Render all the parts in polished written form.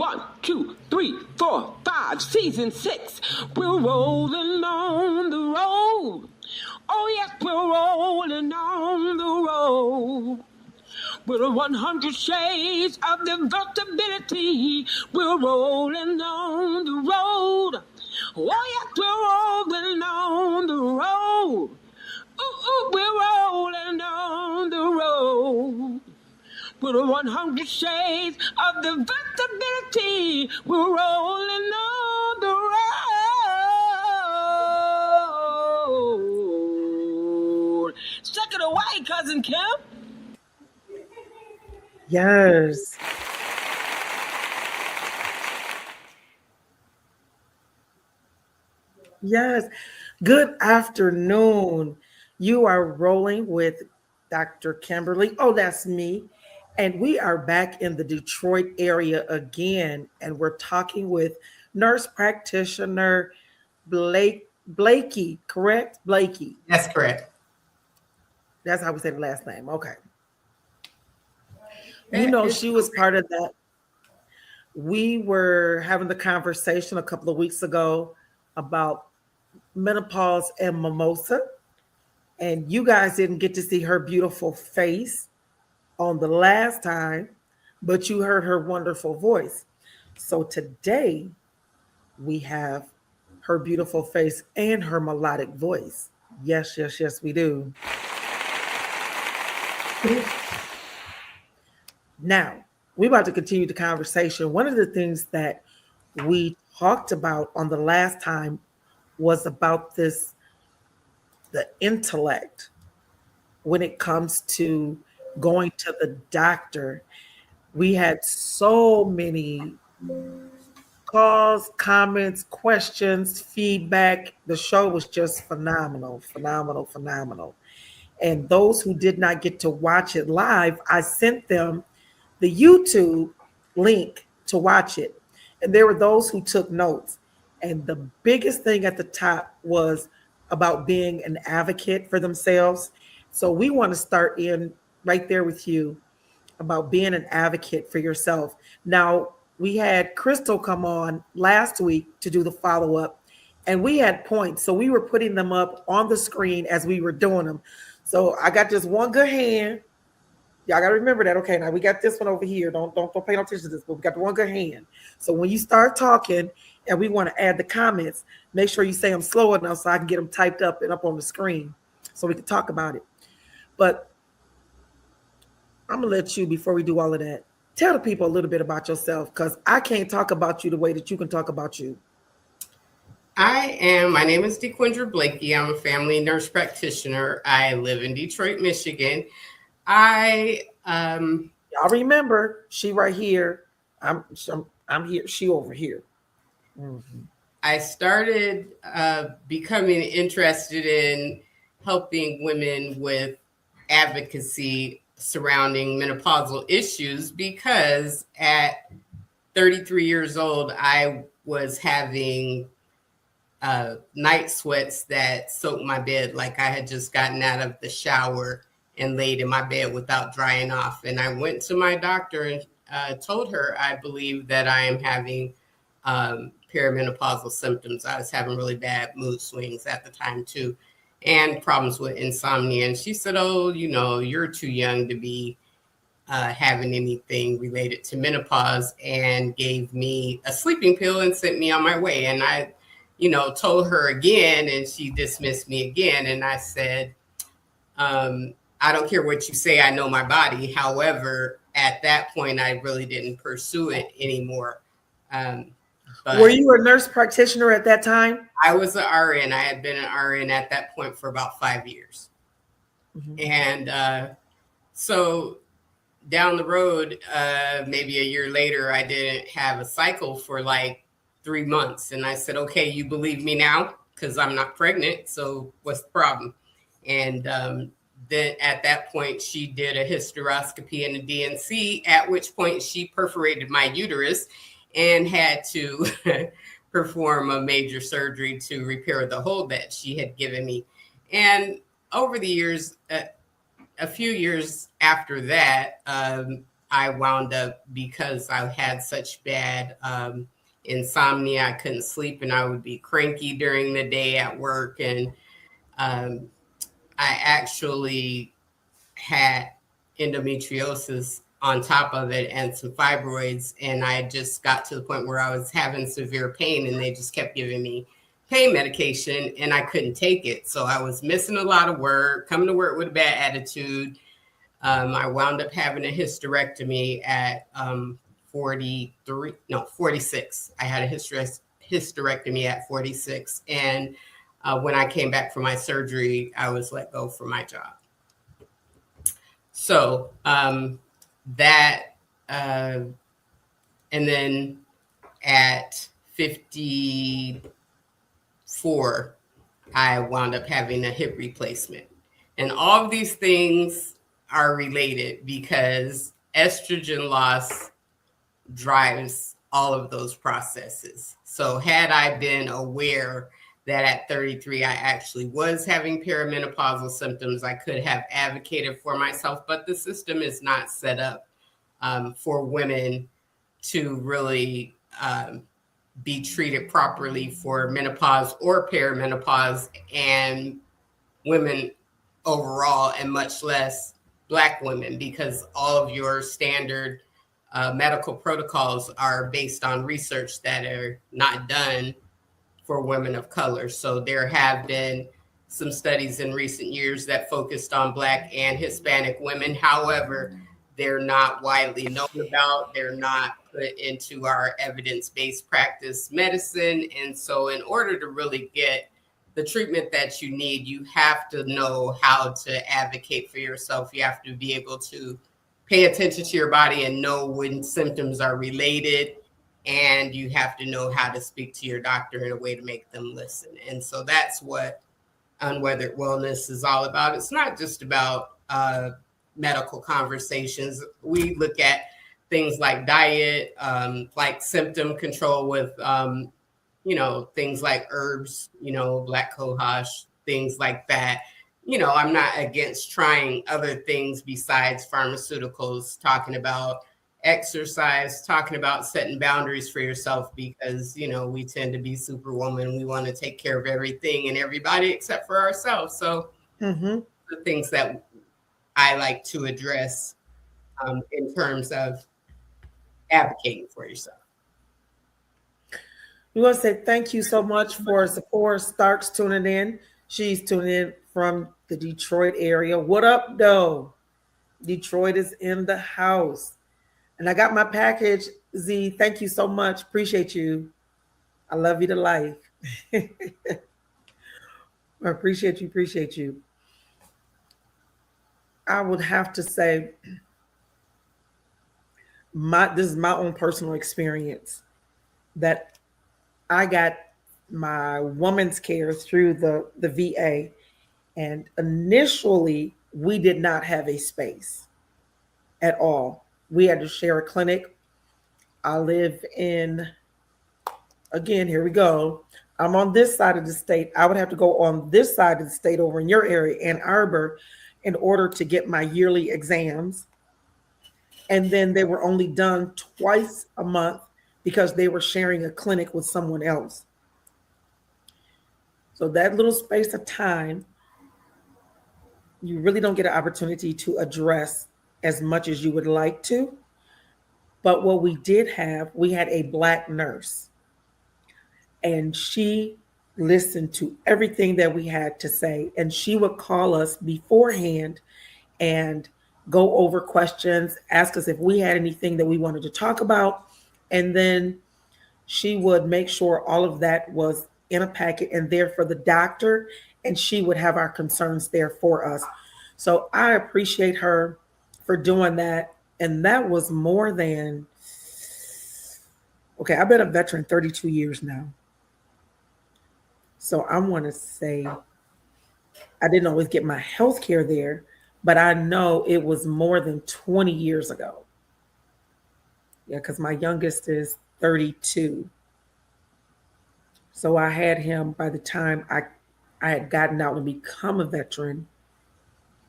1, 2, 3, 4, 5, season 6. We're rolling on the road. Oh yes, we're rolling on the road. We're 100 shades of invertibility. We're rolling on the road. Oh yes, we're rolling on the road. Ooh, ooh, we're rolling on the road. We're 100 shades of the invertibility. We're rolling on the road. Check it away, Cousin Kim. Yes. Yes. Good afternoon. You are rolling with Dr. Kimberly. Oh, that's me. And we are back in the Detroit area again. And we're talking with nurse practitioner Blakey, correct? Blakey. That's correct. That's how we say the last name. Okay. You know, she was part of that. We were having the conversation a couple of weeks ago about menopause and mimosa, and you guys didn't get to see her beautiful face on the last time, but you heard her wonderful voice. So today we have her beautiful face and her melodic voice. Yes, yes, yes, we do. Now, we're about to continue the conversation. One of the things that we talked about on the last time was about the intellect when it comes to going to the doctor. We had so many calls, comments, questions, feedback. The show was just phenomenal, phenomenal, phenomenal. And those who did not get to watch it live, I sent them the YouTube link to watch it. And there were those who took notes. And the biggest thing at the top was about being an advocate for themselves. So we want to start in right there with you about being an advocate for yourself. Now, we had Crystal come on last week to do the follow-up, and we had points. So we were putting them up on the screen as we were doing them. So I got just one good hand. Y'all got to remember that. Okay, now we got this one over here. Don't pay no attention to this, but we got the one good hand. So when you start talking and we want to add the comments, make sure you say them slow enough so I can get them typed up and up on the screen so we can talk about it. But I'm going to let you, before we do all of that, tell the people a little bit about yourself, because I can't talk about you the way that you can talk about you. My name is DeQuindra Blakey. I'm a family nurse practitioner. I live in Detroit, Michigan. Y'all remember, she right here. I'm here. She over here. Mm-hmm. I started becoming interested in helping women with advocacy surrounding menopausal issues because at 33 years old, I was having night sweats that soaked my bed like I had just gotten out of the shower and laid in my bed without drying off. And I went to my doctor and told her I believe that I am having perimenopausal symptoms. I was having really bad mood swings at the time too, and problems with insomnia. And she said, oh, you know, you're too young to be having anything related to menopause, and gave me a sleeping pill and sent me on my way. And I, you know, told her again, and she dismissed me again. And I said, I don't care what you say, I know my body. However, at that point, I really didn't pursue it anymore. But were you a nurse practitioner at that time? I was an RN. I had been an RN at that point for about 5 years. Mm-hmm. And so down the road, maybe a year later, I didn't have a cycle for like 3 months. And I said, okay, you believe me now? Because I'm not pregnant. So what's the problem? And then at that point, she did a hysteroscopy and a DNC, at which point she perforated my uterus and had to perform a major surgery to repair the hole that she had given me. And over the years, a few years after that, I wound up, because I had such bad insomnia, I couldn't sleep, and I would be cranky during the day at work. And I actually had endometriosis on top of it and some fibroids. And I just got to the point where I was having severe pain, and they just kept giving me pain medication, and I couldn't take it. So I was missing a lot of work, coming to work with a bad attitude. I wound up having a hysterectomy at 46. I had a hysterectomy at 46. And when I came back from my surgery, I was let go from my job. So that, and then at 54, I wound up having a hip replacement. And all of these things are related because estrogen loss drives all of those processes. So had I been aware that at 33, I actually was having perimenopausal symptoms, I could have advocated for myself, but the system is not set up for women to really be treated properly for menopause or perimenopause, and women overall, and much less Black women, because all of your standard medical protocols are based on research that are not done for women of color. So there have been some studies in recent years that focused on Black and Hispanic women. However, they're not widely known about. They're not put into our evidence-based practice medicine. And so in order to really get the treatment that you need, you have to know how to advocate for yourself. You have to be able to pay attention to your body and know when symptoms are related. And you have to know how to speak to your doctor in a way to make them listen. And so that's what Unweathered Wellness is all about. It's not just about medical conversations. We look at things like diet, like symptom control with things like herbs, black cohosh, things like that. I'm not against trying other things besides pharmaceuticals, talking about exercise, talking about setting boundaries for yourself, because, we tend to be superwoman. We want to take care of everything and everybody except for ourselves. So the things that I like to address in terms of advocating for yourself. We want to say thank you so much for Zipporah Starks tuning in. She's tuning in from the Detroit area. What up, though? Detroit is in the house. And I got my package, Z. Thank you so much. Appreciate you. I love you to life. I appreciate you. I would have to say, this is my own personal experience, that I got my woman's care through the VA. And initially, we did not have a space at all. We had to share a clinic. I live in, again, here we go. I'm on this side of the state. I would have to go on this side of the state over in your area, Ann Arbor, in order to get my yearly exams. And then they were only done twice a month because they were sharing a clinic with someone else. So that little space of time, you really don't get an opportunity to address as much as you would like to. But what we did have, we had a Black nurse, and she listened to everything that we had to say. And she would call us beforehand and go over questions, ask us if we had anything that we wanted to talk about. And then she would make sure all of that was in a packet and there for the doctor, and she would have our concerns there for us. So I appreciate her for doing that. And that was more than, okay, I've been a veteran 32 years now. So I want to say I didn't always get my health care there, but I know it was more than 20 years ago. Yeah, because my youngest is 32. So I had him by the time I had gotten out and become a veteran.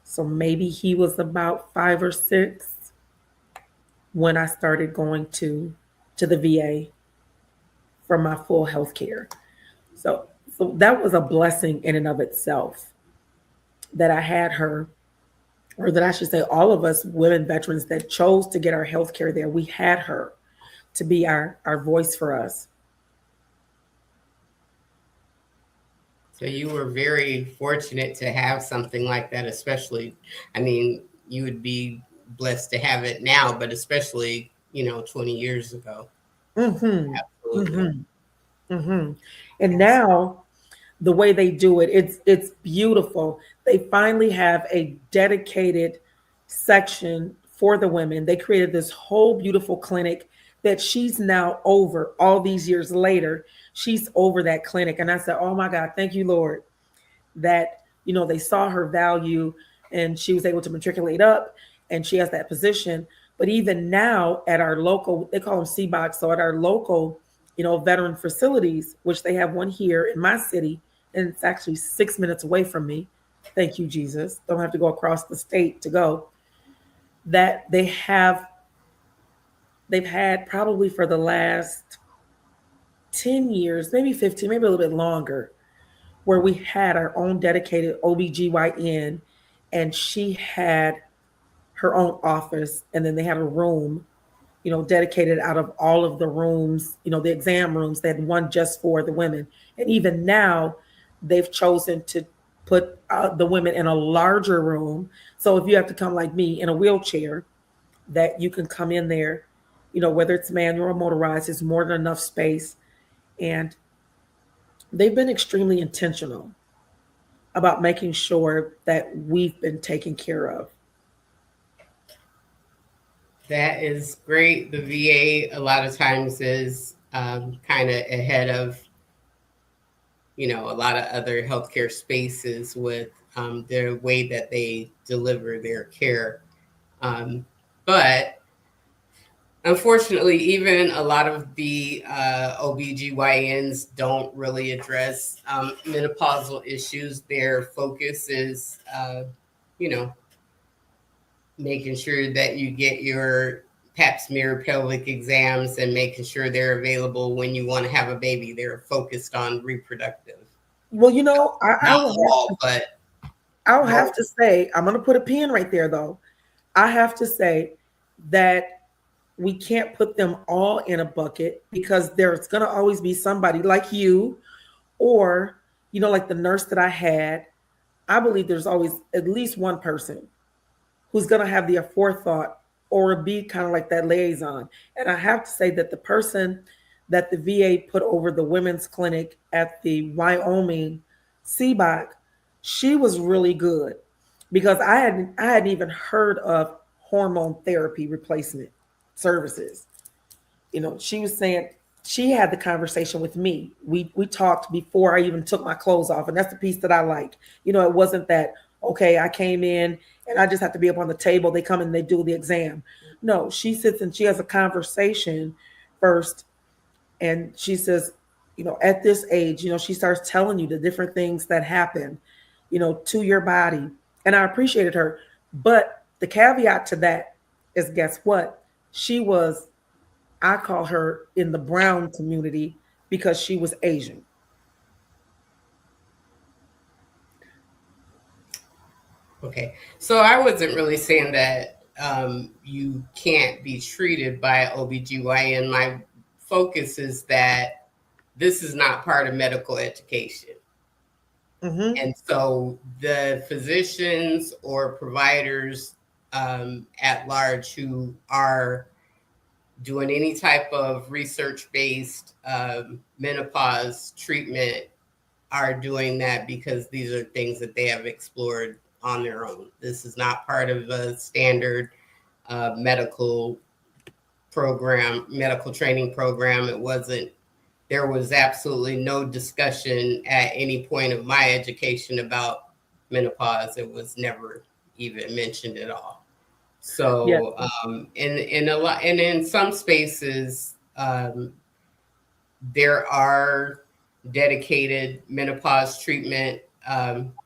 So maybe he was about 5 or 6. when I started going to the VA for my full health care. So so that was a blessing in and of itself that I had her, or that I should say all of us women veterans that chose to get our health care there, we had her to be our voice for us. So you were very fortunate to have something like that, especially, I mean, you would be blessed to have it now, but especially, 20 years ago. Mm-hmm. Absolutely. Mm-hmm. Mm-hmm. And now the way they do it, it's beautiful. They finally have a dedicated section for the women. They created this whole beautiful clinic that she's now over all these years later. She's over that clinic. And I said, oh my God, thank you, Lord, that they saw her value and she was able to matriculate up and she has that position. But even now at our local, they call them CBOX, so at our local veteran facilities, which they have one here in my city, and it's actually 6 minutes away from me. Thank you, Jesus, don't have to go across the state to go. That they've had probably for the last 10 years, maybe 15, maybe a little bit longer, where we had our own dedicated OBGYN, and she had her own office, and then they had a room, dedicated out of all of the rooms, the exam rooms. They had one just for the women. And even now, they've chosen to put the women in a larger room. So if you have to come like me in a wheelchair, that you can come in there, whether it's manual or motorized, it's more than enough space. And they've been extremely intentional about making sure that we've been taken care of. That is great. The VA a lot of times is kind of ahead of, a lot of other healthcare spaces with their way that they deliver their care. But unfortunately, even a lot of the OBGYNs don't really address menopausal issues. Their focus is, you know, making sure that you get your pap smear pelvic exams and making sure they're available when you want to have a baby. They're focused on reproductive. Well, I Not will all, but I'll have to most. say, I'm going to put a pin right there though. I have to say that we can't put them all in a bucket, because there's going to always be somebody like you, or, like the nurse that I had. I believe there's always at least one person who's going to have the forethought or be kind of like that liaison. And I have to say that the person that the VA put over the women's clinic at the Wyoming CBOC, she was really good, because I hadn't even heard of hormone therapy replacement services. She was saying, she had the conversation with me. We talked before I even took my clothes off, and that's the piece that I like. It wasn't that, okay, I came in and I just have to be up on the table. They come and they do the exam. No, she sits and she has a conversation first, and she says, at this age, she starts telling you the different things that happen, to your body. And I appreciated her. But the caveat to that is, guess what? She was, I call her in the brown community, because she was Asian. Okay. So I wasn't really saying that you can't be treated by an OBGYN. My focus is that this is not part of medical education. Mm-hmm. And so the physicians or providers at large who are doing any type of research-based menopause treatment are doing that because these are things that they have explored on their own. This is not part of a standard medical program, medical training program. It wasn't, there was absolutely no discussion at any point of my education about menopause. It was never even mentioned at all. Yeah. So, in a lot, and in some spaces, there are dedicated menopause treatment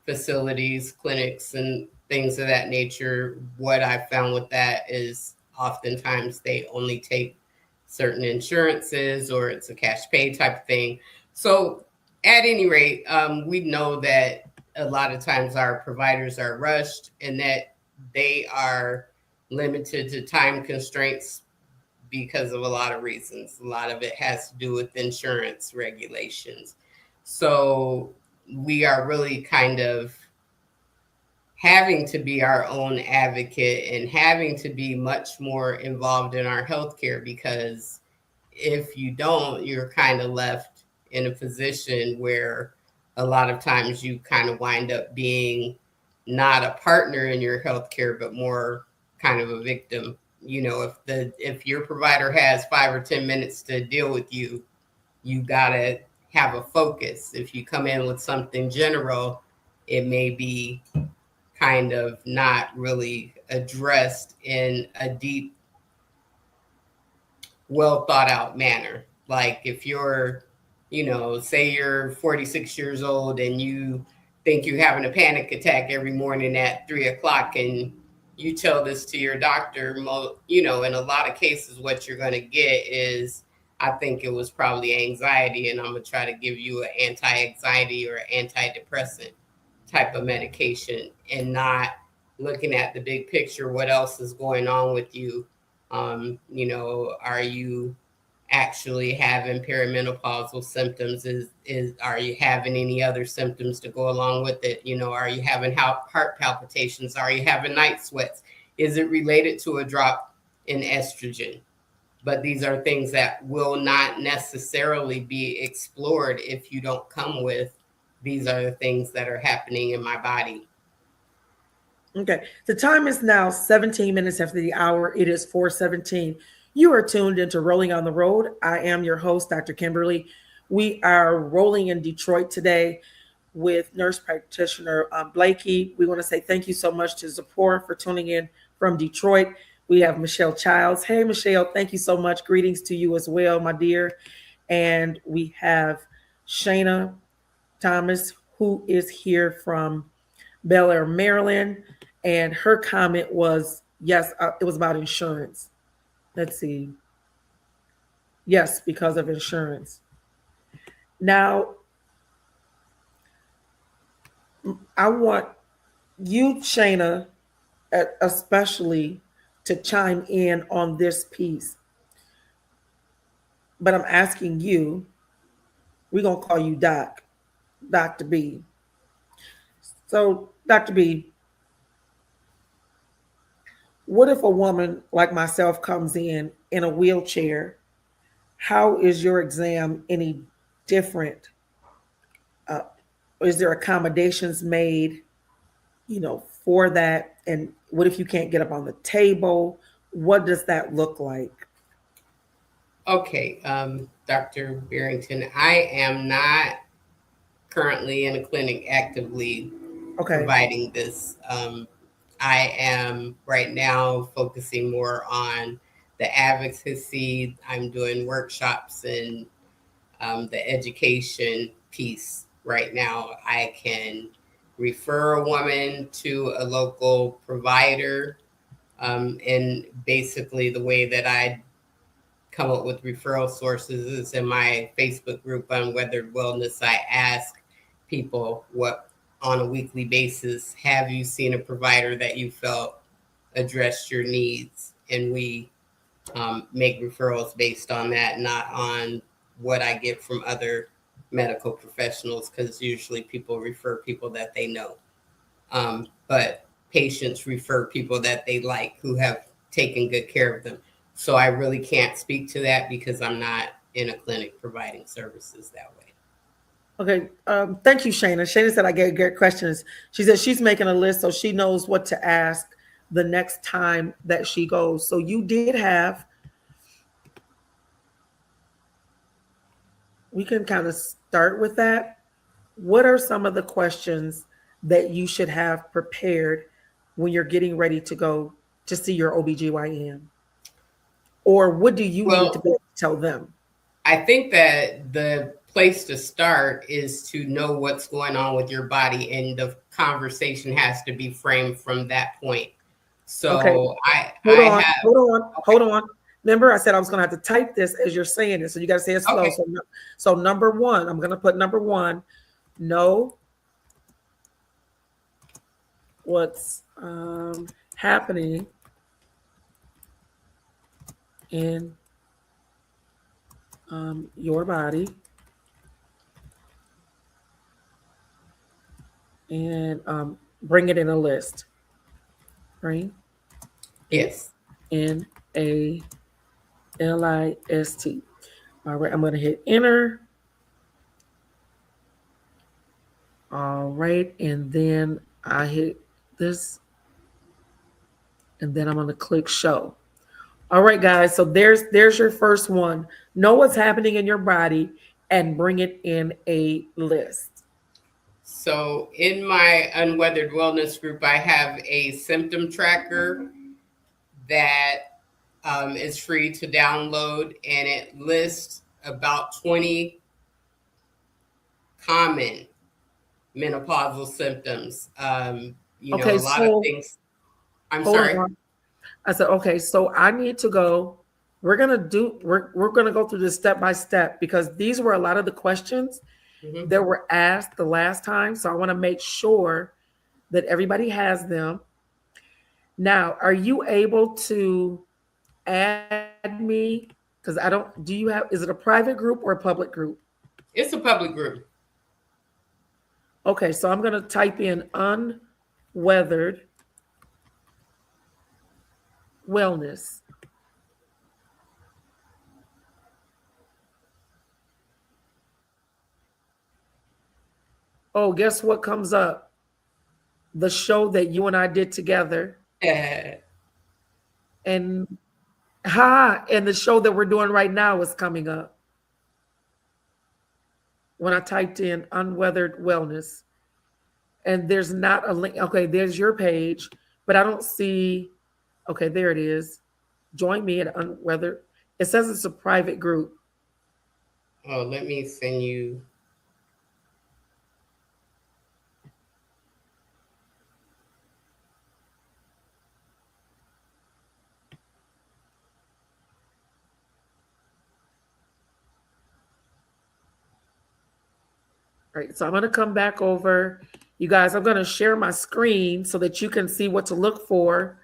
facilities, clinics, and things of that nature. What I found with that is oftentimes they only take certain insurances or it's a cash pay type of thing. So at any rate, we know that a lot of times our providers are rushed and that they are limited to time constraints because of a lot of reasons. A lot of it has to do with insurance regulations. So we are really kind of having to be our own advocate and having to be much more involved in our healthcare, because if you don't, you're kind of left in a position where a lot of times you kind of wind up being not a partner in your healthcare, but more kind of a victim. You know, if your provider has 5 or 10 minutes to deal with you, you gotta have a focus. If you come in with something general, it may be kind of not really addressed in a deep, well thought out manner. Like if you're, you know, say you're 46 years old and you think you're having a panic attack every morning at 3 o'clock, and you tell this to your doctor, you know, in a lot of cases, what you're going to get is, I think it was probably anxiety, and I'm going to try to give you an anti-anxiety or antidepressant type of medication, and not looking at the big picture. What else is going on with you? You know, are you actually having perimenopausal symptoms? Are you having any other symptoms to go along with it? You know, are you having heart palpitations? Are you having night sweats? Is it related to a drop in estrogen? But these are things that will not necessarily be explored if you don't come with, these are the things that are happening in my body. Okay. The time is now 17 minutes after the hour. It is 4:17. You are tuned into Rolling on the Road. I am your host, Dr. Kimberly. We are rolling in Detroit today with nurse practitioner Blakey. We want to say thank you so much to Zipporah for tuning in from Detroit. We have Michelle Childs. Hey, Michelle, thank you so much. Greetings to you as well, my dear. And we have Shayna Thomas, who is here from Bel Air, Maryland. And her comment was, yes, it was about insurance. Let's see. Yes, because of insurance. Now, I want you, Shayna, especially to chime in on this piece. But I'm asking you, we're going to call you Dr. B. So, Dr. B, what if a woman like myself comes in a wheelchair? How is your exam any different? Is there accommodations made, you know, for that? And what if you can't get up on the table? What does that look like? Okay, Dr. Barrington, I am not currently in a clinic actively providing this. I am right now focusing more on the advocacy. I'm doing workshops and the education piece right now. I can refer a woman to a local provider. And basically the way that I come up with referral sources is in my Facebook group on Weathered Wellness. I ask people, what on a weekly basis, have you seen a provider that you felt addressed your needs? And we make referrals based on that, not on what I get from other medical professionals, because usually people refer people that they know. But patients refer people that they like, who have taken good care of them. So I really can't speak to that because I'm not in a clinic providing services that way. Okay. Thank you, Shayna. Shayna said I get great questions. She said she's making a list so she knows what to ask the next time that she goes. So you did have, we can kind of start with that. What are some of the questions that you should have prepared when you're getting ready to go to see your OBGYN? Or what do you need to be able to tell them? I think that the place to start is to know what's going on with your body, and the conversation has to be framed from that point. Okay. So Hold I on, have, hold on. Remember, I said I was going to have to type this as you're saying it, so you got to say it slow. okay. So number one, I'm going to put number one. Know what's happening in your body, and bring it in a list. Bring it Yes. in a list. All right, I'm going to hit enter. All right, and then I hit this, and then I'm going to click show. All right, guys. So there's your first one. Know what's happening in your body and bring it in a list. So in my Unweathered Wellness group, I have a symptom tracker that is free to download, and it lists about 20 common menopausal symptoms. A Okay, lot of so things. I'm hold sorry. on. I said, okay, so I need to go. We're gonna go through this step by step because these were a lot of the questions Mhm. that were asked the last time. So I want to make sure that everybody has them. Now, are you able to add me? Because I don't, do you have, is it a private group or a public group? It's a public group. Okay, so I'm going to type in unweathered wellness. Oh, guess what comes up? The show that you and I did together. And and the show that we're doing right now is coming up. When I typed in unweathered wellness, and there's not a link. Okay, there's your page, but I don't see. Okay, there it is. Join me at unweathered. It says it's a private group. Oh, let me send you. All right, so I'm going to come back over. You guys, I'm going to share my screen so that you can see what to look for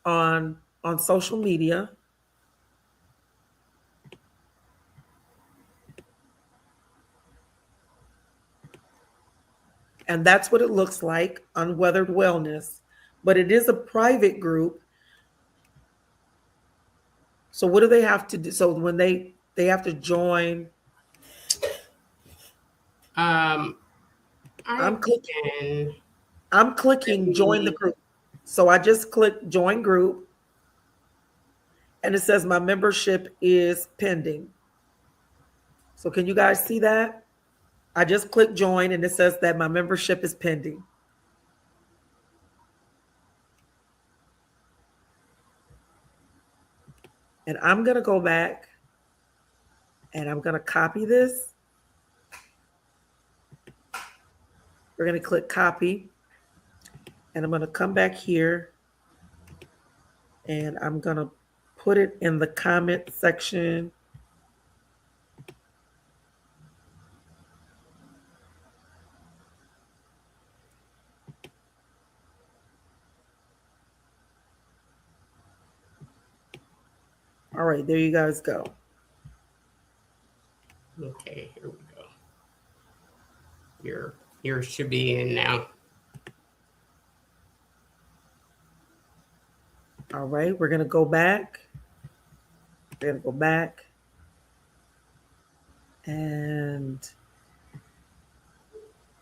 on social media. And that's what it looks like, Unweathered Wellness. But it is a private group. So what do they have to do? So when they have to join, Um, I I'm clicking can. I'm Let clicking join the me. group. So I just click join group, and it says my membership is pending. So can you guys see that? I just click join and it says that my membership is pending. And I'm going to go back and I'm going to copy this. We're going to click copy. And I'm going to come back here and I'm going to put it in the comment section. All right, there you guys go. Okay, here we go. Yours should be in now. All right, we're going to go back. We're going to go back. And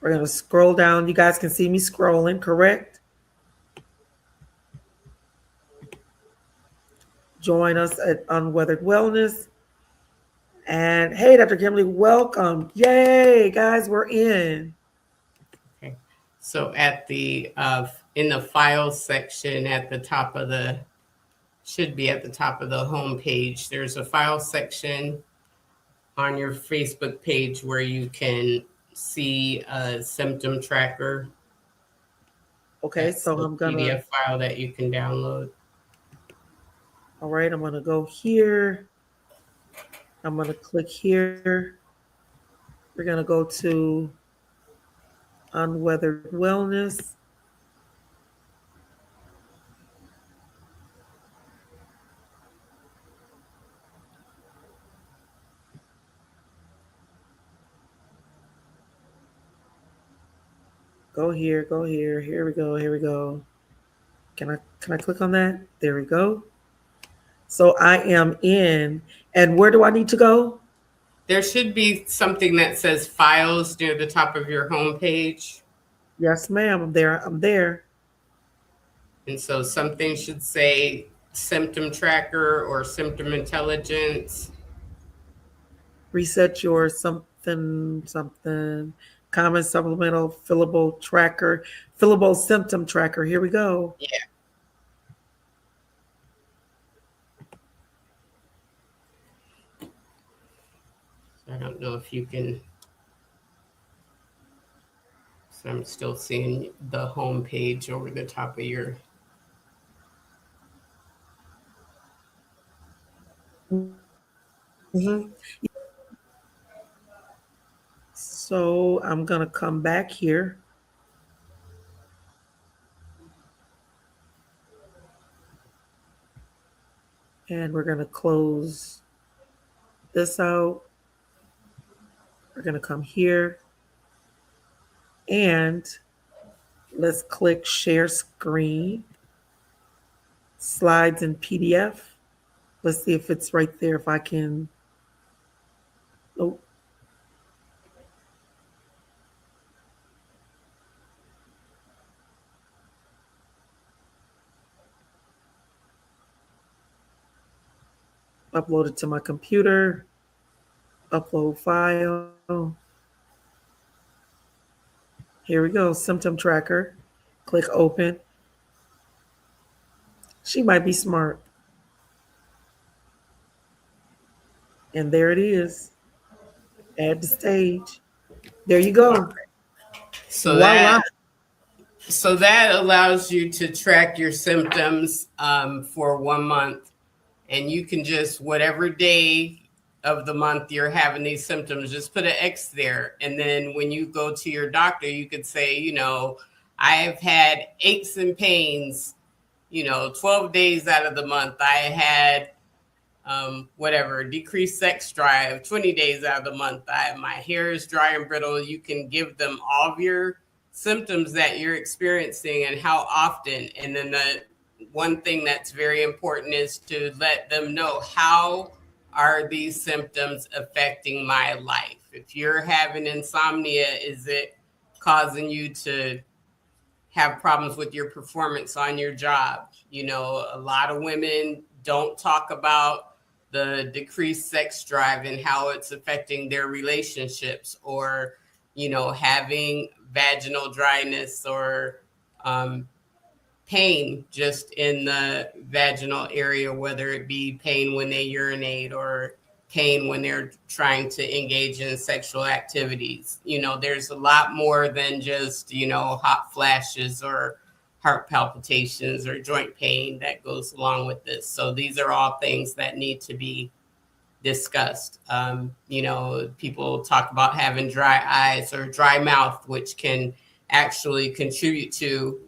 we're going to scroll down. You guys can see me scrolling, correct? Join us at Unweathered Wellness. And hey, Dr. Kimberly, welcome. Yay, guys, we're in. Okay. So at the in the file section at the top of the should be at the top of the home page. There's a file section on your Facebook page where you can see a symptom tracker. Okay, so I'm gonna PDF file that you can download. All right, I'm gonna go here. I'm gonna click here. We're gonna go to unweathered wellness. Go here, go here. Here we go. Here we go. Can I click on that? There we go. So I am in, and where do I need to go? There should be something that says files near the top of your homepage. Yes, ma'am. I'm there. I'm there. And so something should say symptom tracker or symptom intelligence. Reset your something. Common supplemental fillable symptom tracker. Here we go. Yeah. I don't know if you can. So I'm still seeing the home page over the top of your. Mm-hmm. So I'm going to come back here. And we're going to close this out. We're going to come here. And let's click share screen. Slides in PDF. Let's see if it's right there, if I can. Oh. Upload it to my computer. Upload file. Here we go, symptom tracker. Click open. She might be smart. And there it is. Add the stage. There you go. So voila. that allows you to track your symptoms for 1 month. And you can just, whatever day of the month you're having these symptoms, just put an X there. And then when you go to your doctor, you could say, you know, I've had aches and pains, 12 days out of the month. I had decreased sex drive 20 days out of the month. My hair is dry and brittle. You can give them all of your symptoms that you're experiencing and how often. And then the one thing that's very important is to let them know, how are these symptoms affecting my life? If you're having insomnia, is it causing you to have problems with your performance on your job? A lot of women don't talk about the decreased sex drive and how it's affecting their relationships, or, having vaginal dryness or pain just in the vaginal area, whether it be pain when they urinate or pain when they're trying to engage in sexual activities. There's a lot more than just, hot flashes or heart palpitations or joint pain that goes along with this. So these are all things that need to be discussed. People talk about having dry eyes or dry mouth, which can actually contribute to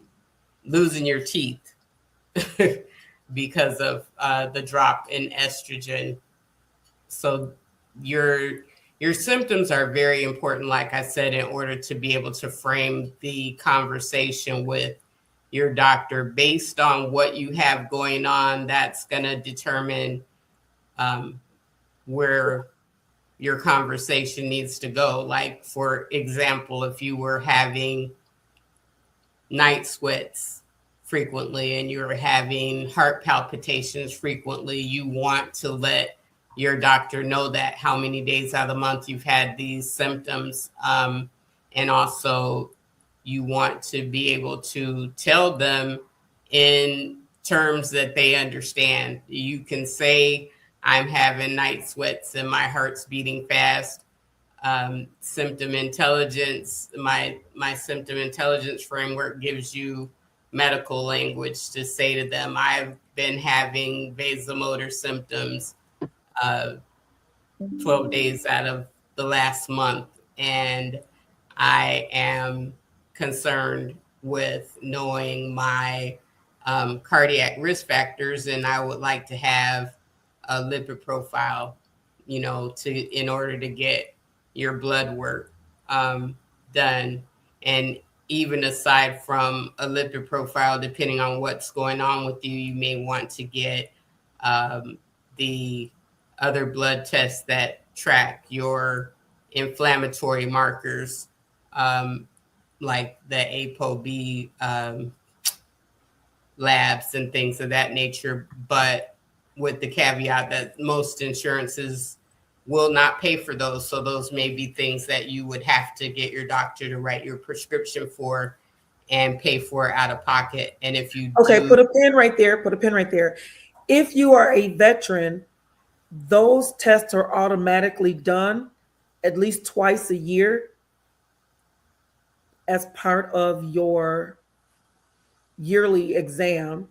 losing your teeth because of the drop in estrogen. So your symptoms are very important, like I said, in order to be able to frame the conversation with your doctor based on what you have going on. That's going to determine where your conversation needs to go. Like, for example, if you were having night sweats frequently and you're having heart palpitations frequently, you want to let your doctor know that, how many days out of the month you've had these symptoms. And also you want to be able to tell them in terms that they understand. You can say, I'm having night sweats and my heart's beating fast. Symptom intelligence, my symptom intelligence framework gives you medical language to say to them, I've been having vasomotor symptoms 12 days out of the last month, and I am concerned with knowing my cardiac risk factors, and I would like to have a lipid profile, in order to get your blood work done. And even aside from a lipid profile, depending on what's going on with you, you may want to get the other blood tests that track your inflammatory markers, like the ApoB labs and things of that nature, but with the caveat that most insurances will not pay for those. So those may be things that you would have to get your doctor to write your prescription for and pay for out of pocket. And if you put a pin right there. If you are a veteran, those tests are automatically done at least twice a year as part of your yearly exam.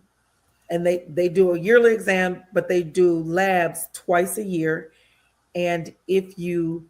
And they do a yearly exam, but they do labs twice a year. And if you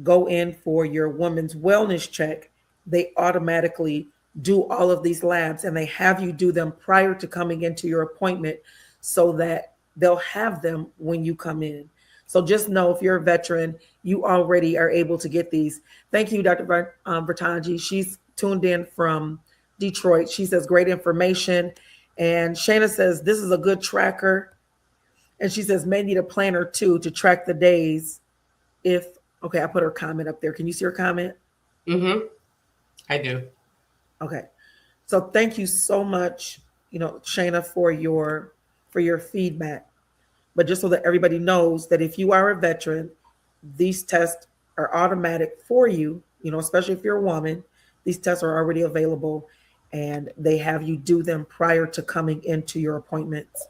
go in for your woman's wellness check, they automatically do all of these labs, and they have you do them prior to coming into your appointment so that they'll have them when you come in. So just know, if you're a veteran, you already are able to get these. Thank you, Dr. Bertanji. She's tuned in from Detroit. She says, great information. And Shayna says, this is a good tracker. And she says, may need a planner too to track the days. I put her comment up there. Can you see her comment? Mm-hmm. I do. Okay. So thank you so much, Shayna, for your feedback. But just so that everybody knows that if you are a veteran, these tests are automatic for you, especially if you're a woman. These tests are already available, and they have you do them prior to coming into your appointments.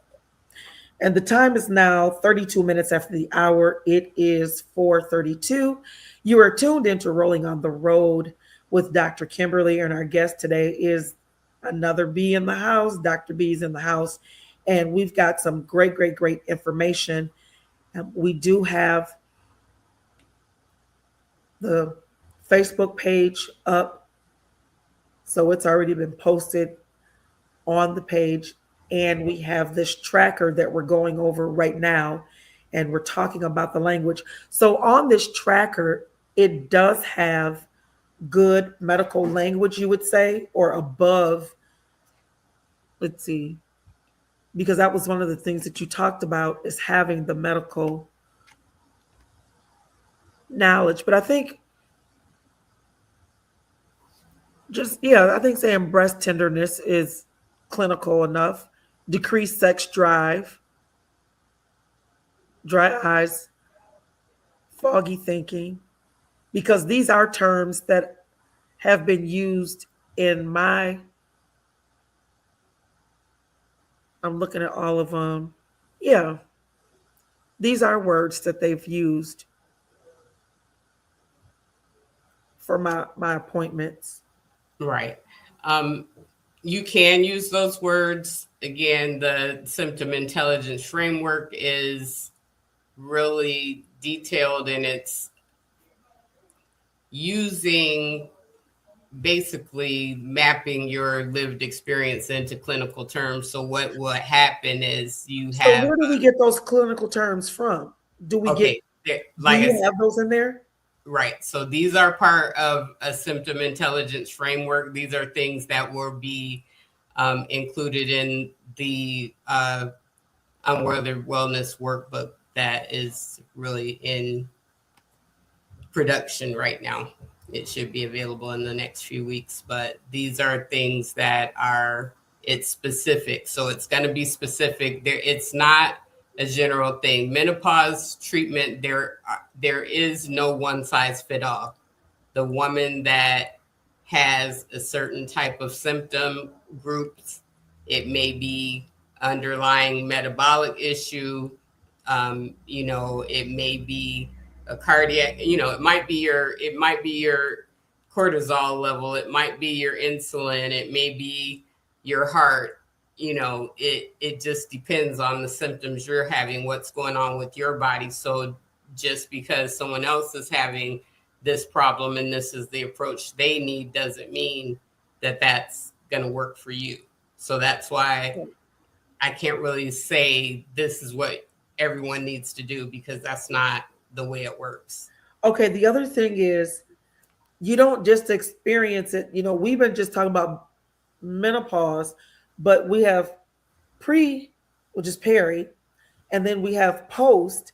And the time is now 32 minutes after the hour. It is 4:32. You are tuned into Rolling on the Road with Dr. Kimberly, and our guest today is another B in the house. Dr. B's in the house, and we've got some great information. We do have the Facebook page up, so it's already been posted on the page. And we have this tracker that we're going over right now, and we're talking about the language. So on this tracker, it does have good medical language, you would say, or above. Let's see, because that was one of the things that you talked about, is having the medical knowledge. But I think I think saying breast tenderness is clinical enough. Decreased sex drive, dry eyes, foggy thinking, because these are terms that have been used I'm looking at all of them. Yeah, these are words that they've used for my appointments. Right. You can use those words. Again, the symptom intelligence framework is really detailed, and it's basically mapping your lived experience into clinical terms. So what will happen is you have. So where do we get those clinical terms from? Do you have those in there? Right. So these are part of a symptom intelligence framework. These are things that will be included in the Unworthy Wellness workbook that is really in production right now. It should be available in the next few weeks, but these are things that it's specific. So it's going to be specific. It's not a general thing. Menopause treatment, there is no one size fit all. The woman that has a certain type of symptom groups, it may be underlying metabolic issue, it may be a cardiac, it might be your cortisol level, it might be your insulin, it may be your heart, it just depends on the symptoms you're having, what's going on with your body. So just because someone else is having this problem and this is the approach they need doesn't mean that that's going to work for you. So that's why I can't really say this is what everyone needs to do, because that's not the way it works. Okay, the other thing is you don't just experience it. We've been just talking about menopause, but we have pre, which is peri, and then we have post,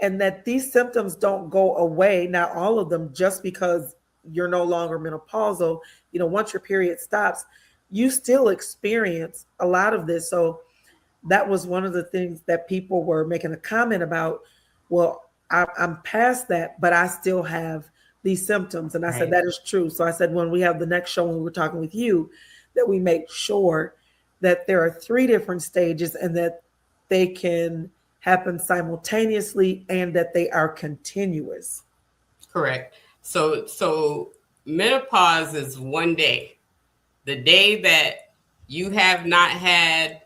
and that these symptoms don't go away, not all of them, just because you're no longer menopausal. Once your period stops, you still experience a lot of this. So that was one of the things that people were making a comment about. Well, I'm past that, but I still have these symptoms. And I said, that is true. So I said, when we have the next show, when we were talking with you, that we make sure that there are 3 different stages and that they can happen simultaneously and that they are continuous. Correct. So menopause is one day. The day that you have not had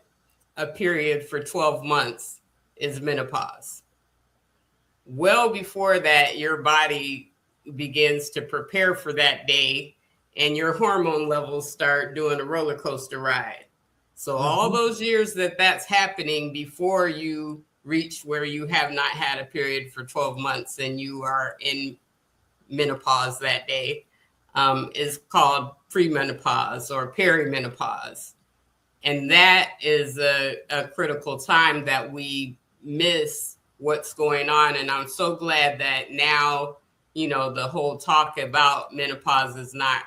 a period for 12 months is menopause. Well before that, your body begins to prepare for that day and your hormone levels start doing a roller coaster ride. So all those years that's happening before you reach where you have not had a period for 12 months and you are in menopause that day is called premenopause or perimenopause. And that is a critical time that we miss what's going on. And I'm so glad that now, the whole talk about menopause is not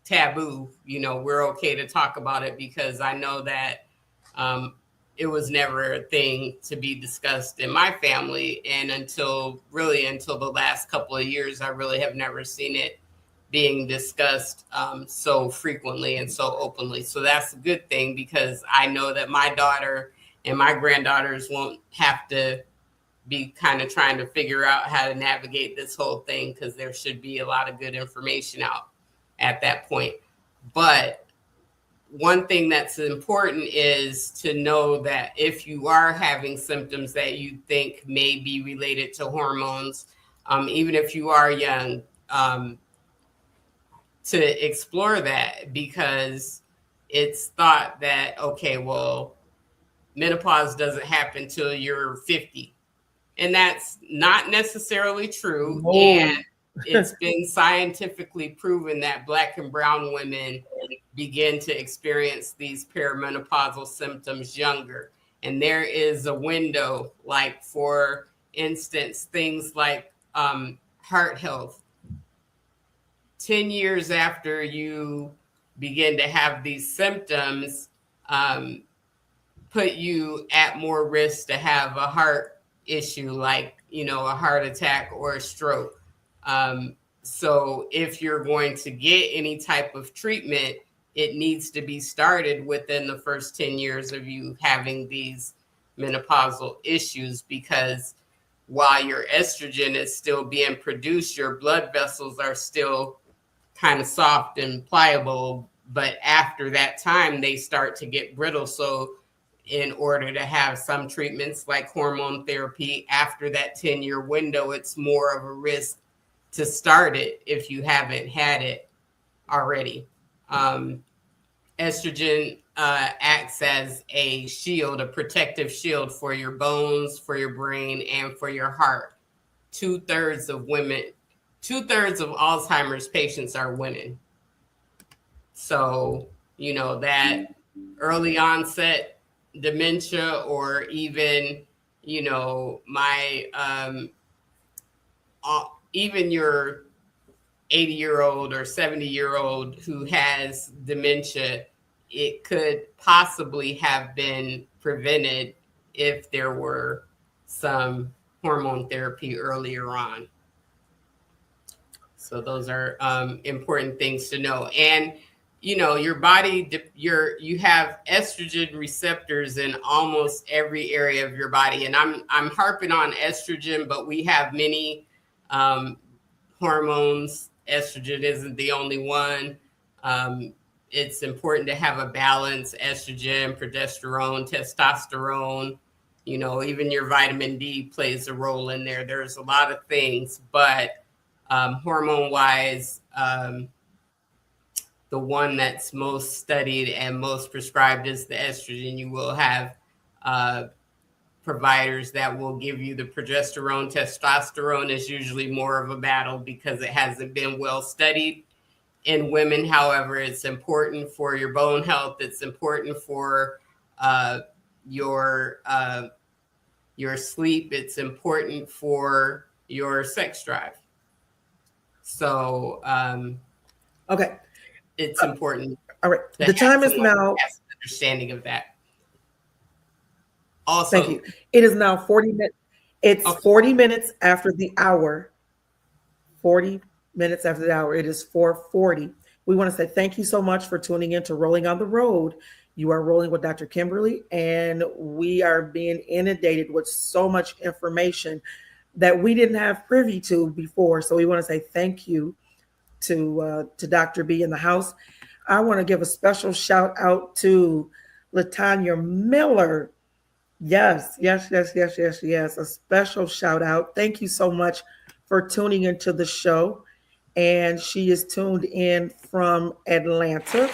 taboo. We're okay to talk about it, because I know that it was never a thing to be discussed in my family. And until the last couple of years, I really have never seen it being discussed so frequently and so openly. So that's a good thing, because I know that my daughter and my granddaughters won't have to be kind of trying to figure out how to navigate this whole thing, because there should be a lot of good information out at that point. But one thing that's important is to know that if you are having symptoms that you think may be related to hormones, even if you are young, to explore that, because it's thought that, okay, well, menopause doesn't happen till you're 50. And that's not necessarily true. No. And it's been scientifically proven that Black and brown women begin to experience these perimenopausal symptoms younger. And there is a window, like, for instance, things like heart health. 10 years after you begin to have these symptoms, put you at more risk to have a heart issue, like, a heart attack or a stroke. So if you're going to get any type of treatment, it needs to be started within the first 10 years of you having these menopausal issues, because while your estrogen is still being produced, your blood vessels are still kind of soft and pliable. But after that time, they start to get brittle. So in order to have some treatments like hormone therapy after that 10-year window, it's more of a risk to start it if you haven't had it already. Estrogen acts as a shield, a protective shield for your bones, for your brain, and for your heart. 2/3 of Alzheimer's patients are women. So, that early onset dementia, or even, even your 80-year-old or 70-year-old who has dementia, it could possibly have been prevented if there were some hormone therapy earlier on. So those are important things to know. And your body, you have estrogen receptors in almost every area of your body. And I'm harping on estrogen, but we have many hormones. Estrogen isn't the only one. it's important to have a balance: estrogen, progesterone, testosterone. You know, even your vitamin D plays a role in there. There's a lot of things, but hormone wise, the one that's most studied and most prescribed is the estrogen. You will have providers that will give you the progesterone. Testosterone is usually more of a battle because it hasn't been well studied in women. However, it's important for your bone health. It's important for your sleep. It's important for your sex drive. So Okay. it's important. All right. The time is now. Understanding of that. Also, thank you. It is now 40 minutes. It's okay. 40 minutes after the hour. 40 minutes after the hour. It is 4:40. We want to say thank you so much for tuning in to Rolling on the Road. You are rolling with Dr. Kimberly, and we are being inundated with so much information that we didn't have privy to before. So we want to say thank you to Dr. B in the house. I want to give a special shout out to Latanya Miller. Yes. A special shout out. Thank you so much for tuning into the show. And she is tuned in from Atlanta.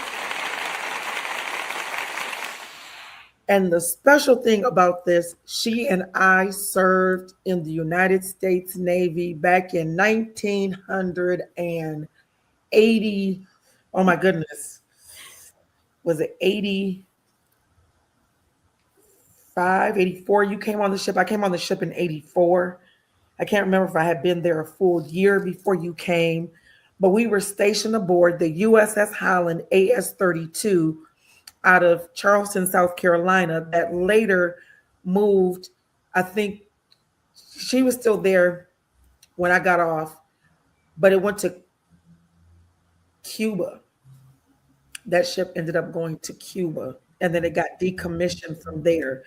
And the special thing about this, she and I served in the United States Navy back in 1980. Oh my goodness. Was it 85, 84? You came on the ship. I came on the ship in 84. I can't remember if I had been there a full year before you came, but we were stationed aboard the USS Holland AS-32 out of Charleston, South Carolina, that later moved. I think she was still there when I got off, but it went to Cuba. That ship ended up going to Cuba, and then it got decommissioned from there.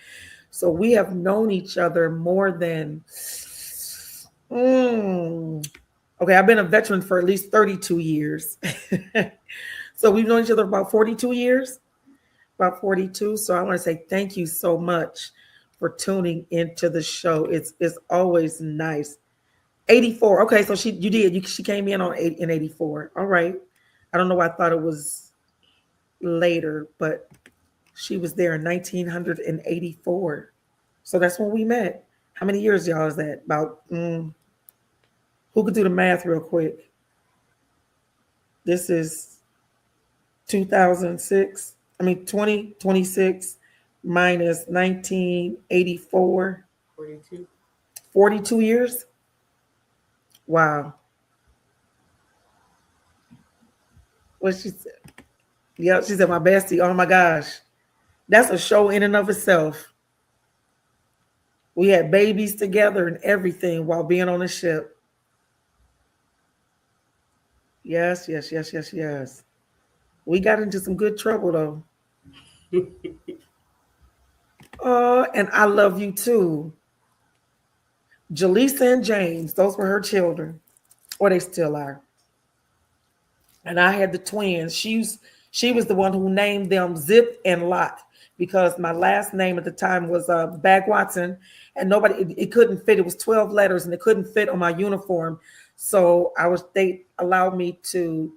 So we have known each other more than, okay, I've been a veteran for at least 32 years. So we've known each other about 42 years, about 42. So I want to say thank you so much for tuning into the show. It's always nice. 84. Okay, so she came in in 84. All right. I don't know why I thought it was later, but she was there in 1984. So that's when we met. How many years, y'all, is that? About, who could do the math real quick? This is 2006. 2026 minus 1984. 42. 42 years? Wow. What she said? Yeah, she said, my bestie. Oh my gosh. That's a show in and of itself. We had babies together and everything while being on the ship. Yes. We got into some good trouble though. And I love you too. Jaleesa and James, those were her children, or they still are. And I had the twins. She was the one who named them Zip and Lot because my last name at the time was Bag Watson, and it couldn't fit. It was 12 letters, and it couldn't fit on my uniform. So they allowed me to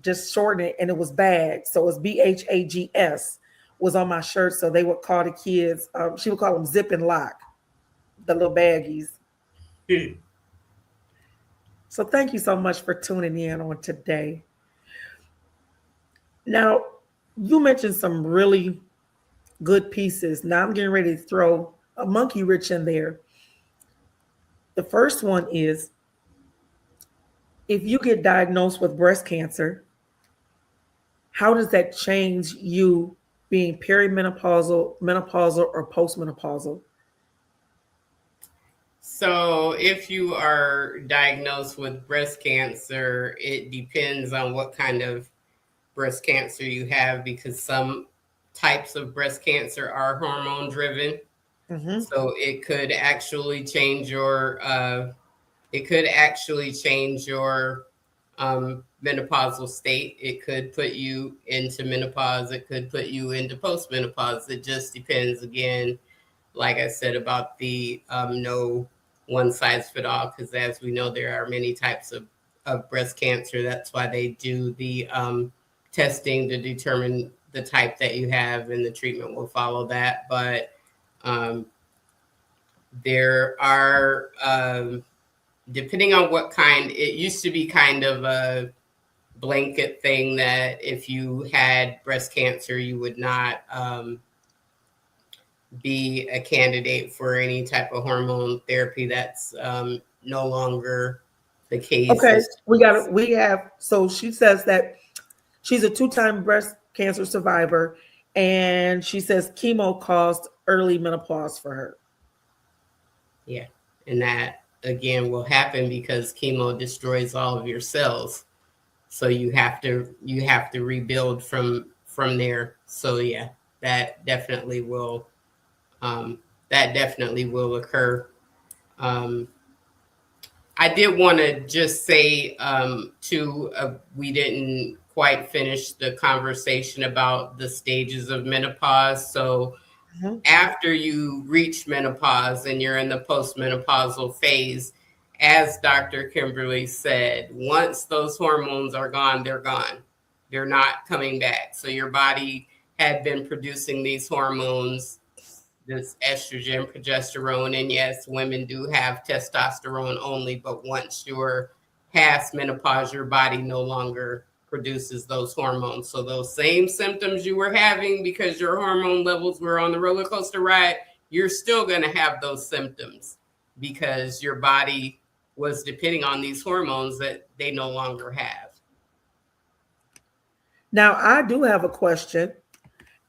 just shorten it, and it was Bag. So it was BHAGS was on my shirt. So they would call the kids, she would call them Zip and Lock, the little baggies. So thank you so much for tuning in on today. Now, you mentioned some really good pieces. Now I'm getting ready to throw a monkey wrench in there. The first one is, if you get diagnosed with breast cancer, how does that change you being perimenopausal, menopausal, or postmenopausal? So if you are diagnosed with breast cancer, it depends on what kind of breast cancer you have, because some types of breast cancer are hormone driven. Mm-hmm. So it could actually change your menopausal state. It could put you into menopause. It could put you into postmenopause. It just depends, again, like I said, about the no one size fit all, because as we know, there are many types of breast cancer. That's why they do the testing to determine the type that you have, and the treatment will follow that. But there are, depending on what kind, it used to be kind of a blanket thing that if you had breast cancer, you would not be a candidate for any type of hormone therapy. That's no longer the case. Okay, so she says that she's a 2-time breast cancer survivor, and she says chemo caused early menopause for her. Yeah, and that again will happen because chemo destroys all of your cells. So you have to rebuild from there. So yeah, that definitely will occur. I did want to just say too, we didn't quite finish the conversation about the stages of menopause. So after you reach menopause and you're in the postmenopausal phase, as Dr. Kimberly said, once those hormones are gone, they're gone. They're not coming back. So your body had been producing these hormones, this estrogen, progesterone, and yes, women do have testosterone only, but once you're past menopause, your body no longer produces those hormones. So those same symptoms you were having because your hormone levels were on the roller coaster ride, you're still going to have those symptoms because your body was depending on these hormones that they no longer have. Now, I do have a question,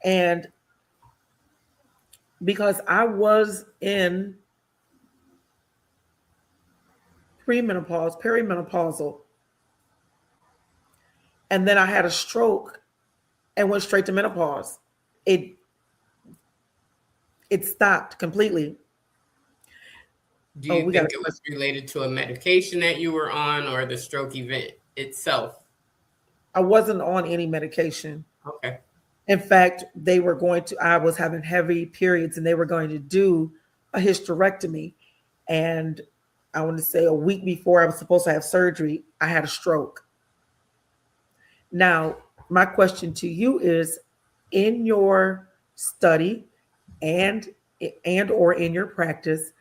and because I was in perimenopausal, and then I had a stroke and went straight to menopause. It stopped completely. Do you think it was related to a medication that you were on or the stroke event itself? I wasn't on any medication. Okay. In fact, I was having heavy periods, and they were going to do a hysterectomy. And I want to say a week before I was supposed to have surgery, I had a stroke. Now, my question to you is, in your study and or in your practice,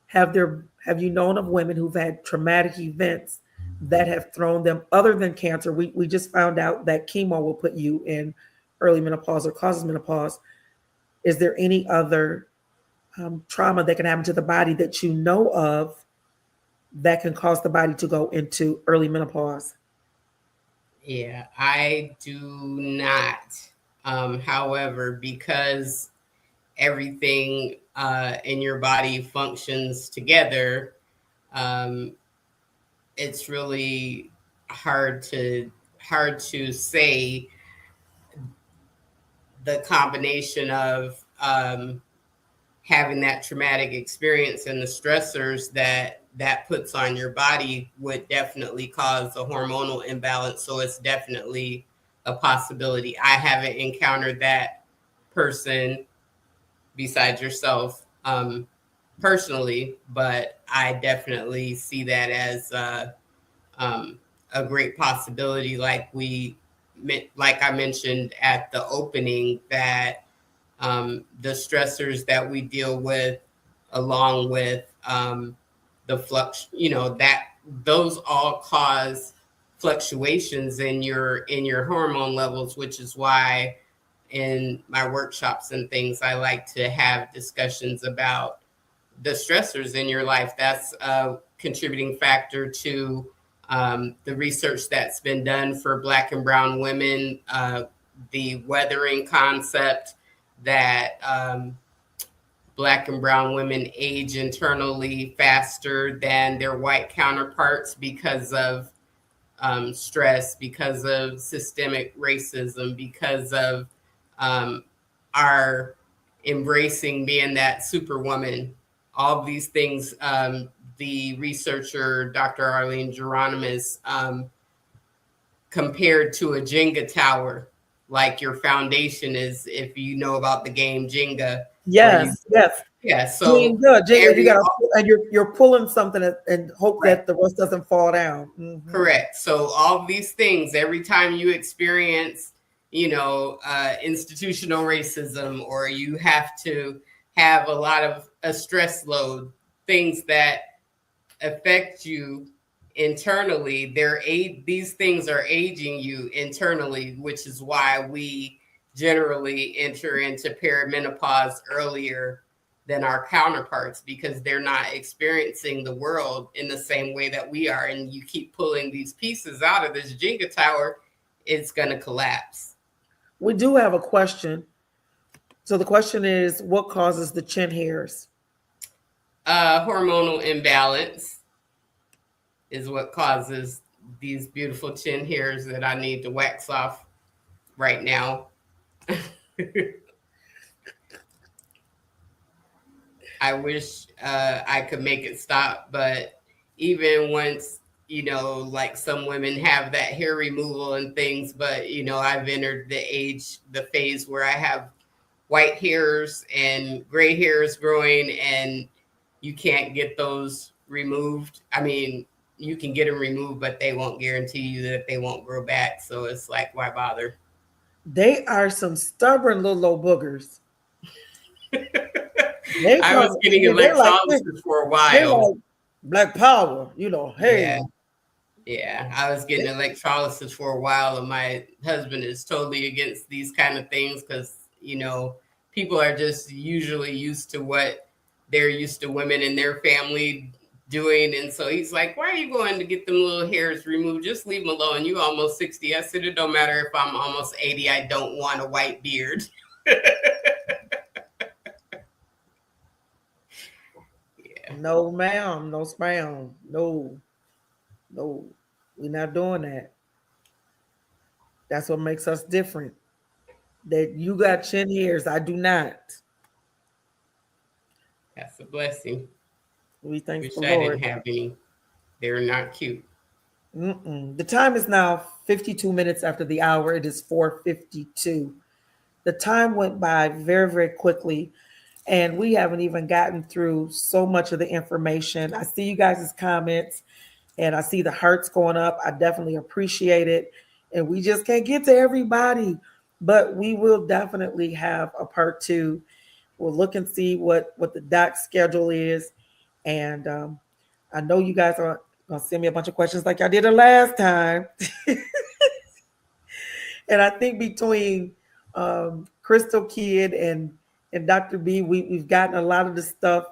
have you known of women who've had traumatic events that have thrown them, other than cancer? We just found out that chemo will put you in early menopause or causes menopause. Is there any other trauma that can happen to the body that you know of that can cause the body to go into early menopause? Yeah, I do not. However, because everything in your body functions together, it's really hard to say the combination of having that traumatic experience and the stressors that puts on your body would definitely cause a hormonal imbalance. So it's definitely a possibility. I haven't encountered that person besides yourself personally, but I definitely see that as a great possibility. Like I mentioned at the opening, that the stressors that we deal with, along with the flux, that those all cause fluctuations in your hormone levels, which is why in my workshops and things, I like to have discussions about the stressors in your life. That's a contributing factor to the research that's been done for Black and brown women, the weathering concept that Black and brown women age internally faster than their white counterparts because of stress, because of systemic racism, because of our embracing being that superwoman. All these things, the researcher, Dr. Arlene Geronimus, compared to a Jenga tower, like your foundation is, if you know about the game Jenga. Yes, yes. Yeah, so Jenga, you gotta, and you're pulling something and hope that the rest doesn't fall down. Mm-hmm. Correct. So all these things, every time you experience, institutional racism, or you have to have a lot of a stress load, things that affect you internally, these things are aging you internally, which is why we generally enter into perimenopause earlier than our counterparts, because they're not experiencing the world in the same way that we are. And you keep pulling these pieces out of this Jenga tower, it's going to collapse. We do have a question. So the question is, what causes the chin hairs? Hormonal imbalance is what causes these beautiful chin hairs that I need to wax off right now. I wish I could make it stop, but even once, like some women have that hair removal and things, but I've entered the phase where I have white hairs and gray hairs growing, and you can't get those removed. I mean, you can get them removed, but they won't guarantee you that they won't grow back. So it's like, why bother? They are some stubborn little old boogers. I was getting electrolysis for a while. Like Black Power, hey. Yeah, I was getting electrolysis for a while, and my husband is totally against these kind of things because, people are just usually used to what they're used to women in their family doing. And so he's like, why are you going to get them little hairs removed? Just leave them alone. You almost 60. I said, it don't matter if I'm almost 80. I don't want a white beard. No, ma'am. No, spam. No. We're not doing that. That's what makes us different. That you got chin hairs, I do not. That's a blessing. We thank Wish the I Lord. didn't have any. They're not cute. The time is now 52 minutes after the hour. It is 4:52. The time went by very, very quickly, and we haven't even gotten through so much of the information. I see you guys' comments, and I see the hearts going up. I definitely appreciate it, and we just can't get to everybody, but we will definitely have a part 2. We'll look and see what the doc schedule is, and I know you guys are gonna send me a bunch of questions like I did the last time. And I think between Crystal Kid and Dr. B, we've gotten a lot of the stuff,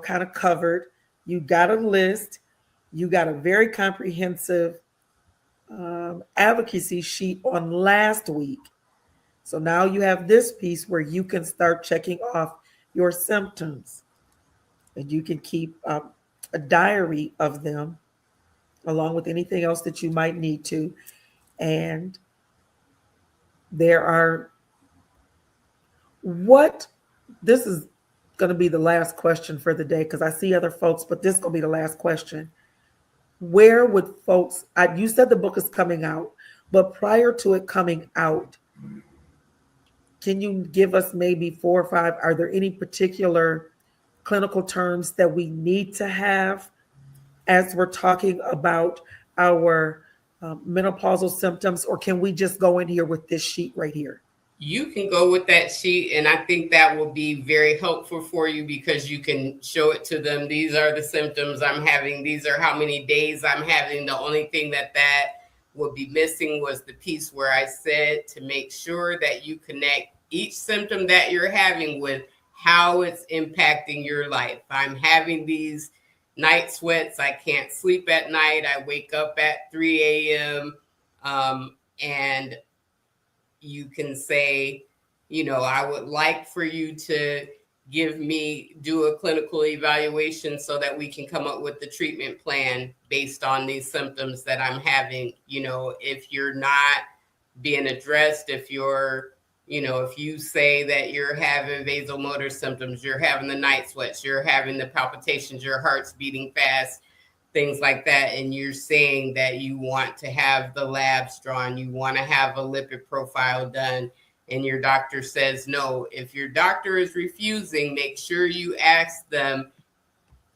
kind of covered. You got a list. You got a very comprehensive advocacy sheet on last week. So now you have this piece where you can start checking off your symptoms, and you can keep a diary of them along with anything else that you might need to. And this is going to be the last question for the day because I see other folks, but this is going to be the last question. Where would folks, you said the book is coming out, but prior to it coming out, can you give us maybe 4 or 5? Are there any particular clinical terms that we need to have as we're talking about our menopausal symptoms, or can we just go in here with this sheet right here? You can go with that sheet, and I think that will be very helpful for you because you can show it to them. These are the symptoms I'm having. These are how many days I'm having. The only thing that would be missing was the piece where I said to make sure that you connect each symptom that you're having with how it's impacting your life. I'm having these night sweats. I can't sleep at night. I wake up at 3 a.m. And you can say, I would like for you to do a clinical evaluation so that we can come up with the treatment plan based on these symptoms that I'm having. If you're not being addressed, if you say that you're having vasomotor symptoms, you're having the night sweats, you're having the palpitations, your heart's beating fast, things like that, and you're saying that you want to have the labs drawn, you want to have a lipid profile done, and your doctor says no. If your doctor is refusing, make sure you ask them,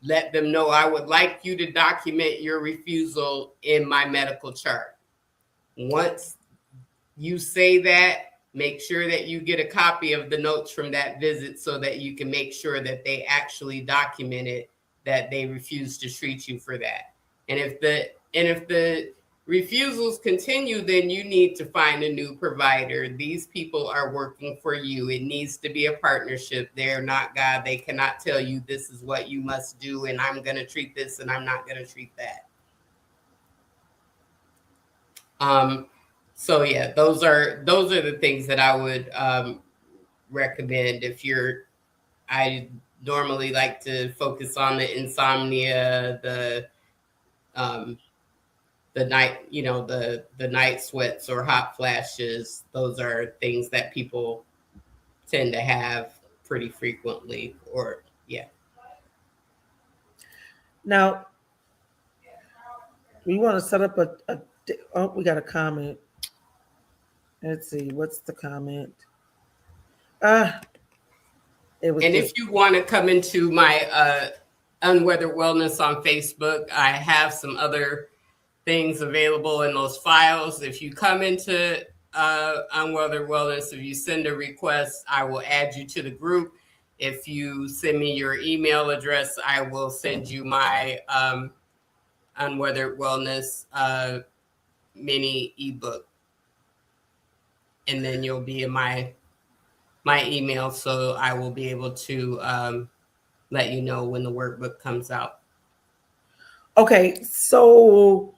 let them know, I would like you to document your refusal in my medical chart. Once you say that, make sure that you get a copy of the notes from that visit so that you can make sure that they actually documented that they refused to treat you for that. And if the refusals continue, then you need to find a new provider. These people are working for you. It needs to be a partnership. They're not God. They cannot tell you this is what you must do, and I'm going to treat this and I'm not going to treat that. So yeah, those are the things that I would recommend. I normally like to focus on the insomnia, the night, the night sweats or hot flashes. Those are things that people tend to have pretty frequently, or yeah. Now, we want to set up we got a comment. Let's see, what's the comment? If you want to come into my Unweathered Wellness on Facebook, I have some other things available in those files. If you come into Unweathered Wellness, if you send a request, I will add you to the group. If you send me your email address, I will send you my Unweathered Wellness mini ebook. And then you'll be in my email, so I will be able to let you know when the workbook comes out. Okay, so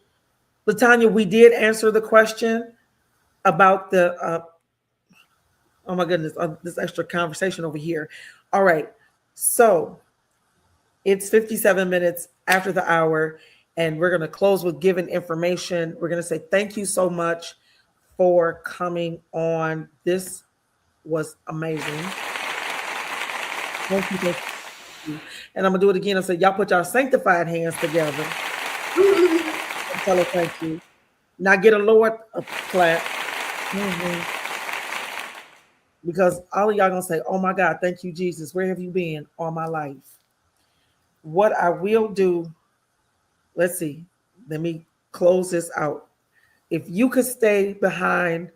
LaTanya, we did answer the question about the oh my goodness, this extra conversation over here. All right, so it's 57 minutes after the hour, and we're going to close with giving information. We're going to say thank you so much for coming on. This was amazing. Thank you. And I'm going to do it again. I said, y'all put your sanctified hands together. Tell her thank you. Now get a Lord clap. Because all of y'all going to say, oh my God, thank you, Jesus. Where have you been all my life? What I will do, let's see. Let me close this out. If you could stay behind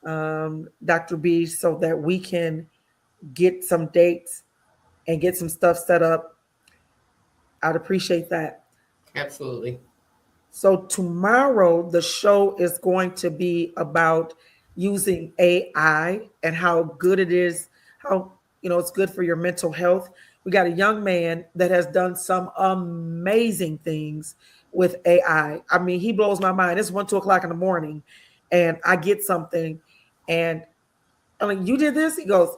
Dr. B so that we can get some dates and get some stuff set up, I'd appreciate that. Absolutely. So tomorrow, the show is going to be about using AI and how good it is, how it's good for your mental health. We got a young man that has done some amazing things with AI. I mean, he blows my mind. It's 1, 2 o'clock in the morning, and I get something, and I'm like, you did this? He goes,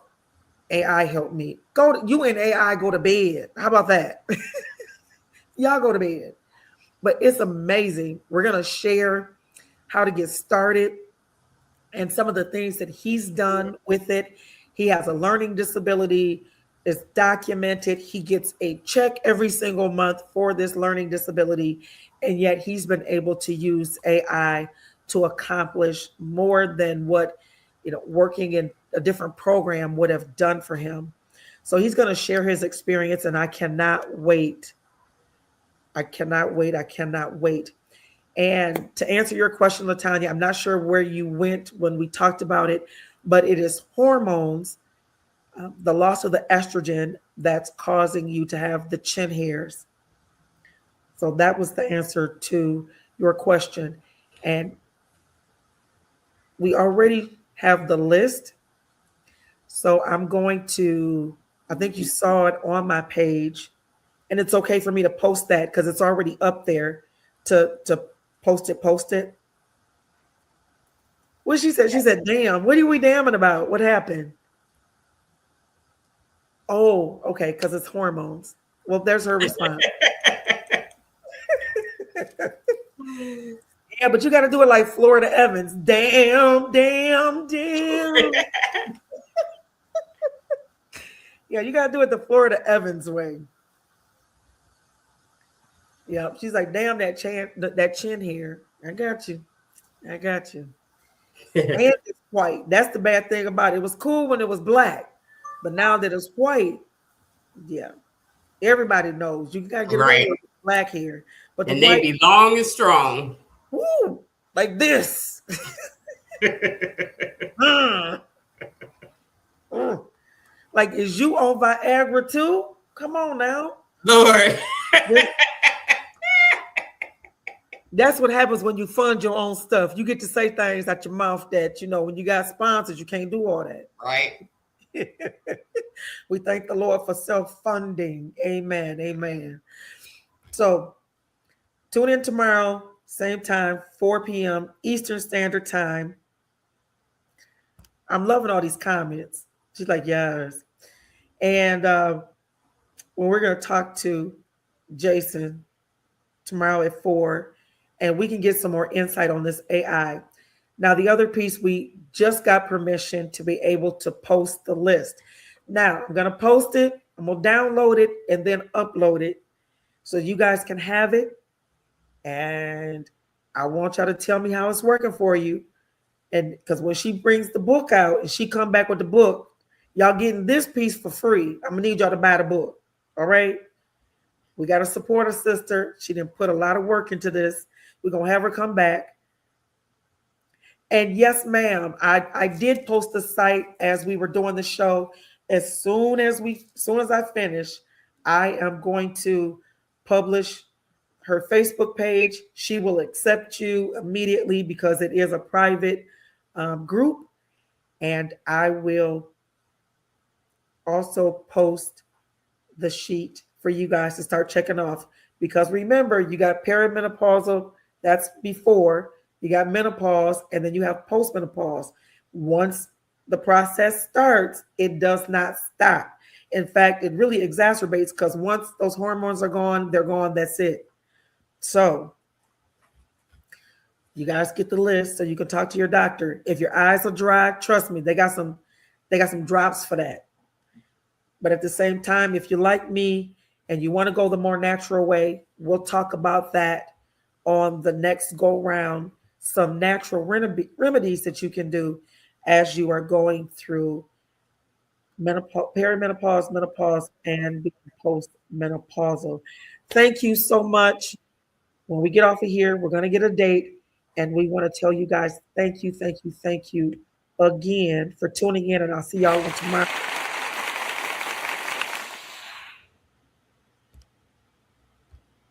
AI helped me. You and AI go to bed. How about that? Y'all go to bed. But it's amazing. We're going to share how to get started and some of the things that he's done with it. He has a learning disability. It's documented. He gets a check every single month for this learning disability. And yet he's been able to use AI to accomplish more than what, working in a different program would have done for him. So he's going to share his experience, and I cannot wait. I cannot wait. And to answer your question, LaTanya, I'm not sure where you went when we talked about it, but it is hormones, the loss of the estrogen that's causing you to have the chin hairs. So that was the answer to your question. And we already have the list. So I'm going to, I think you saw it on my page, and it's okay for me to post that because it's already up there to post it. What she said? She said, damn, what are we damning about? What happened? Oh, okay, because it's hormones. Well, there's her response. Yeah, but you got to do it like Florida Evans. Damn. Yeah, you got to do it the Florida Evans way. Yeah, she's like, damn that chin hair. I got you. I got you. And it's white. That's the bad thing about it. It was cool when it was black, but now that it's white, yeah, everybody knows you gotta get away Right. with black hair. But the And they white, be long and strong. woo, like this. Mm. Mm. Like, is you on Viagra too? Come on now. Lord. That's what happens when you fund your own stuff. You get to say things out your mouth that, when you got sponsors, you can't do all that. Right. We thank the Lord for self-funding. Amen. Amen. So tune in tomorrow, same time, 4 p.m. Eastern Standard Time. I'm loving all these comments. She's like, yes. And when we're going to talk to Jason tomorrow at 4, and we can get some more insight on this AI. Now, the other piece, we just got permission to be able to post the list. Now, I'm going to post it, I'm going to download it, and then upload it so you guys can have it. And I want y'all to tell me how it's working for you. And because when she brings the book out and she come back with the book, y'all getting this piece for free. I'm going to need y'all to buy the book. All right? We got to support her sister. She didn't put a lot of work into this. We're going to have her come back. And yes, ma'am, I did post the site as we were doing the show. As soon as I finish, I am going to publish her Facebook page. She will accept you immediately because it is a private group. And I will also post the sheet for you guys to start checking off. Because remember, you got perimenopausal, that's before. You got menopause, and then you have postmenopause. Once the process starts, it does not stop. In fact, it really exacerbates because once those hormones are gone, they're gone. That's it. So you guys get the list so you can talk to your doctor. If your eyes are dry, trust me, they got some drops for that. But at the same time, if you're like me and you want to go the more natural way, we'll talk about that on the next go round. Some natural remedies that you can do as you are going through menopause, perimenopause, menopause, and postmenopausal. Thank you so much. When we get off of here, we're going to get a date, and we want to tell you guys thank you again for tuning in, and I'll see y'all tomorrow.